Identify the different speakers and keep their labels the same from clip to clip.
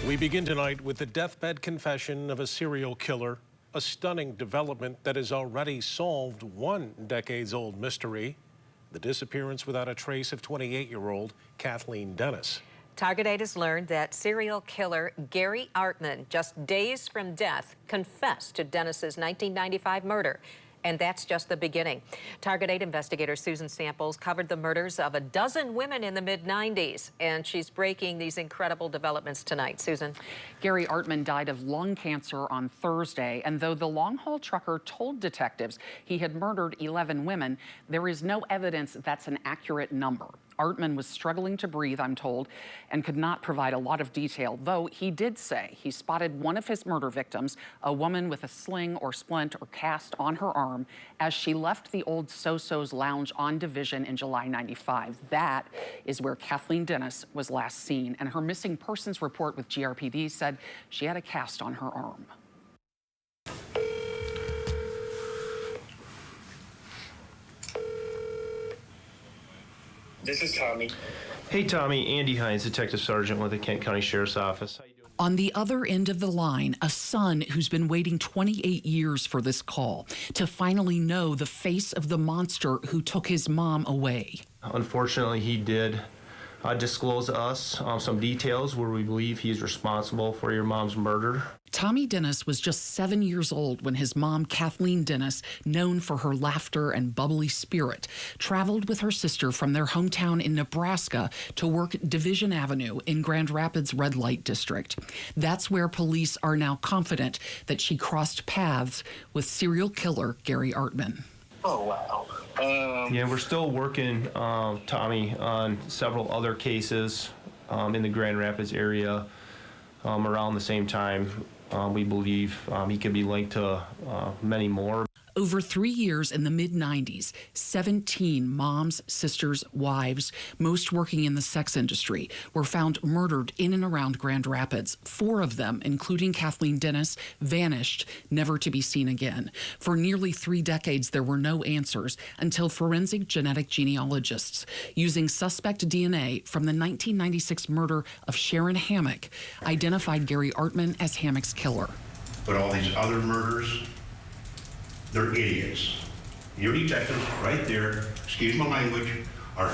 Speaker 1: We begin tonight with the deathbed confession of a serial killer, a stunning development that has already solved one decades-old mystery, the disappearance without a trace of 28-year-old Kathleen Dennis.
Speaker 2: Target 8 has learned that serial killer Gary Artman, just days from death, confessed to Dennis's 1995 murder. And that's just the beginning. Target 8 investigator Susan Samples covered the murders of a dozen women in the mid-90s, and she's breaking these incredible developments tonight. Susan.
Speaker 3: Gary Artman died of lung cancer on Thursday, and though the long-haul trucker told detectives he had murdered 11 women, there is no evidence that's an accurate number. Artman was struggling to breathe, I'm told, and could not provide a lot of detail, though he did say he spotted one of his murder victims, a woman with a sling or splint or cast on her arm, as she left the old So-So's Lounge on Division in July '95. That is where Kathleen Dennis was last seen, and her missing persons report with GRPD said she had a cast on her arm.
Speaker 4: This is Tommy.
Speaker 5: Hey, Tommy. Andy Hines, Detective Sergeant with the Kent County Sheriff's Office. How you doing?
Speaker 3: On the other end of the line, a son who's been waiting 28 years for this call to finally know the face of the monster who took his mom away.
Speaker 5: Unfortunately, he did disclose to us some details where we believe he is responsible for your mom's murder.
Speaker 3: Tommy Dennis was just 7 years old when his mom, Kathleen Dennis, known for her laughter and bubbly spirit, traveled with her sister from their hometown in Nebraska to work Division Avenue in Grand Rapids Red Light District. That's where police are now confident that she crossed paths with serial killer Gary Artman.
Speaker 4: Oh, wow.
Speaker 5: Yeah, we're still working, Tommy, on several other cases in the Grand Rapids area around the same time. We believe he could be linked to many more.
Speaker 3: Over 3 years in the mid-90s, 17 moms, sisters, wives, most working in the sex industry, were found murdered in and around Grand Rapids. 4 of them, including Kathleen Dennis, vanished, never to be seen again. For nearly 3 decades, there were no answers until forensic genetic genealogists, using suspect DNA from the 1996 murder of Sharon Hammock, identified Gary Artman as Hammock's killer.
Speaker 6: But all these other murders, they're idiots. Your detectives right there, excuse my language, are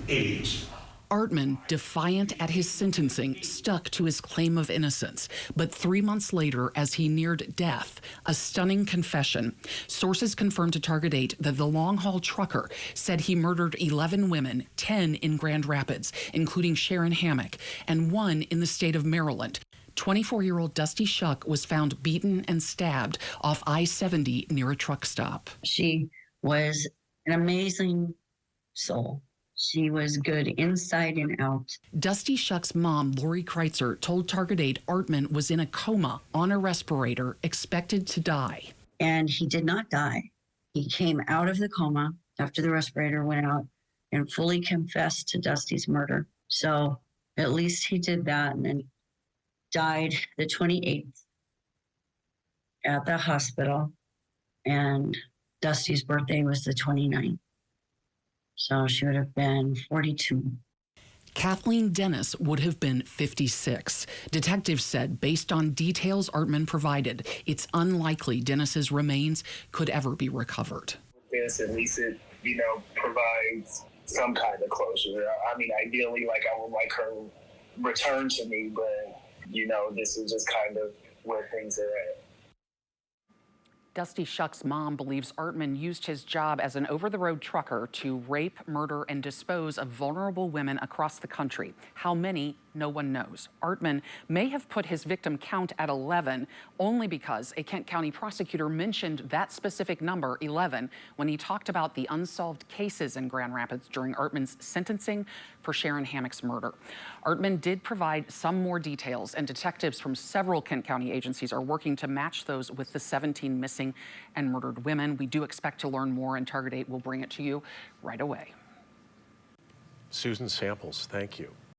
Speaker 6: idiots.
Speaker 3: Artman, defiant at his sentencing, stuck to his claim of innocence. But 3 months later, as he neared death, a stunning confession. Sources confirmed to Target 8 that the long-haul trucker said he murdered 11 women, 10 in Grand Rapids, including Sharon Hammock, and 1 in the state of Maryland. 24-year-old Dusty Shuck was found beaten and stabbed off I-70 near a truck stop.
Speaker 7: She was an amazing soul. She was good inside and out.
Speaker 3: Dusty Shuck's mom, Lori Kreitzer, told Target 8 Artman was in a coma on a respirator, expected to die.
Speaker 7: And he did not die. He came out of the coma after the respirator went out and fully confessed to Dusty's murder. So at least he did that, and then died the 28th at the hospital, and Dusty's birthday was the 29th. So she would have been 42.
Speaker 3: Kathleen Dennis would have been 56. Detectives said, based on details Artman provided, it's unlikely Dennis's remains could ever be recovered.
Speaker 4: This, at least it, provides some kind of closure. I mean, ideally, I would like her return to me, but this is just kind of where things are at.
Speaker 3: Dusty Shuck's mom believes Artman used his job as an over-the-road trucker to rape, murder, and dispose of vulnerable women across the country. How many, no one knows. Artman may have put his victim count at 11 only because a Kent County prosecutor mentioned that specific number, 11, when he talked about the unsolved cases in Grand Rapids during Artman's sentencing for Sharon Hammock's murder. Artman did provide some more details, and detectives from several Kent County agencies are working to match those with the 17 missing and murdered women. We do expect to learn more, and Target 8 will bring it to you right away.
Speaker 1: Susan Samples, thank you.